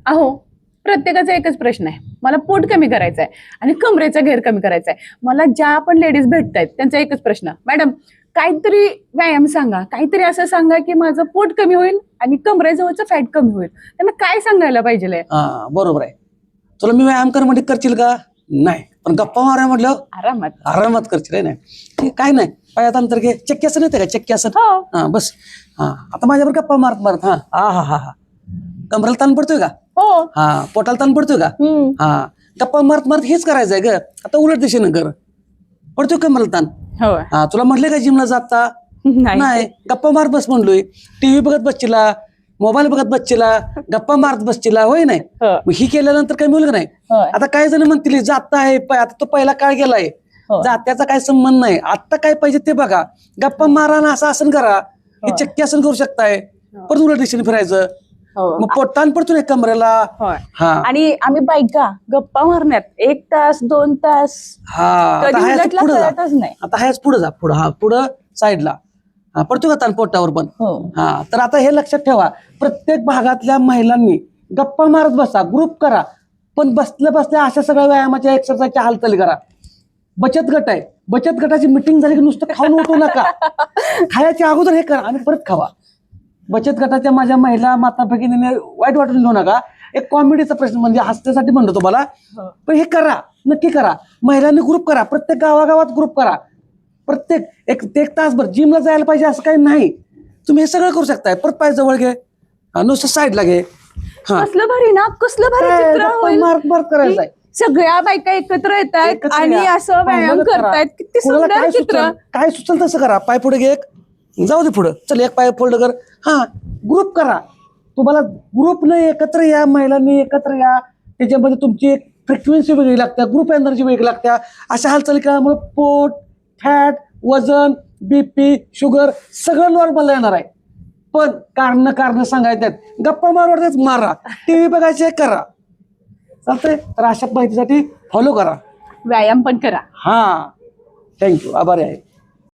अहो प्रत्येकाचा एकच प्रश्न आहे, मला पोट कमी करायचं आहे आणि कमरेचा घेर कमी करायचा आहे. मला ज्या पण लेडीज भेटतायत त्यांचा एकच प्रश्न, मॅडम काहीतरी व्यायाम सांगा, काहीतरी असं सांगा की माझं पोट कमी होईल आणि कमरेजवळचं फॅट कमी होईल. त्यांना काय सांगायला पाहिजे? हा बरोबर आहे. तुला मी व्यायाम कर म्हणजे करशील का? नाही. पण गप्पा मारा म्हटलं आरामात. आरामात करशील. नाही ते काय नाही, पायात अंतर घे. चक्क्यासन येते का? चक्क्यासन. हो. हा बस. हा आता माझ्यावर गप्पा मारत मारत हा हा हा हा हा कमरेला ताण पडतोय का? हो. हा पोटाला ताण पडतोय का? हा गप्पा मारत मारत हेच करायचंय ग. आता उलट दिशेनं कर. पडतोय कमरेला ताण? हो. हा तुला म्हटलंय का जिमला जाता? नाही. गप्पा मारत बस म्हणलोय. टीव्ही बघत बसचिला, मोबाईल बघत बसचिला, गप्पा मारत बसचिला, होय नाही? मग ही केल्यानंतर काही मिळलं नाही. आता काही जण म्हणतील जाता आहे, आता तो पहिला काळ गेलाय, जात्याचा काय संबंध नाही. आता काय पाहिजे ते बघा. गप्पा मारा ना, असं आसन करा, हे चक्की आसन करू शकताय. परत उलट दिशेने फिरायचं. मग पोटान पडतो नाही कमरेला. हा आणि आम्ही बायका गप्पा मारण्यात 1 तास 2 तास कधी उलटला कळतच नाही. आता हायच पुढे जा. पुढं हा पुढं साईडला पडतो का ताण पोटावर पण. हा तर आता हे लक्षात ठेवा, प्रत्येक भागातल्या महिलांनी गप्पा मारत बसा, ग्रुप करा, पण बसल्या बसल्या अशा सगळ्या व्यायामाच्या एक्सरसाइजच्या हालचाली करा. बचत गट आहे, बचत गटाची मिटिंग झाली की नुसतं खाऊन उठू नका. खायच्या अगोदर हे करा आणि परत खावा. बचत गटाच्या माझ्या महिला माता भगिनीने वाईट वाटून घेऊ नका. एक कॉमेडीचा प्रश्न म्हणजे हसण्यासाठी म्हणतो तुम्हाला, पण हे करा, नक्की करा. महिलांनी ग्रुप करा, प्रत्येक गावागावात ग्रुप करा. प्रत्येक एक तासभर जिमला जायला पाहिजे असं काही नाही. तुम्ही हे सगळं करू शकताय. परत पाय जवळ घे, नुसतं साईडला घे. कसलं भारी ना, कसलं भारी चित्र होईल. मारत मारत करायचं आहे. सगळ्या बायका एकत्र येत आहेत आणि असं व्यायाम करतायत. किती सुंदर चित्र. काय सुचल तसं करा. पाय पुढे घे, जाऊ दे पुढं, चल एक पाय फोल्ड कर. हा ग्रुप करा. तुम्हाला ग्रुपने एकत्र या, महिलांनी एकत्र या. त्याच्यामध्ये तुमची एक फ्रिक्वेन्सी वेगळी लागते, ग्रुप एनर्जी वेगळी लागते. अशा हालचाली केल्यामुळे पोट, फॅट, वजन, बीपी, शुगर सगळं नॉर्मल येणार आहे. पण कारण सांगायचं, गप्पा मारवरच मारा, टीव्ही बघायचे करा, चालतंय. तर अशा माहितीसाठी फॉलो करा, व्यायाम पण करा. हा थँक्यू, आभारी आहे.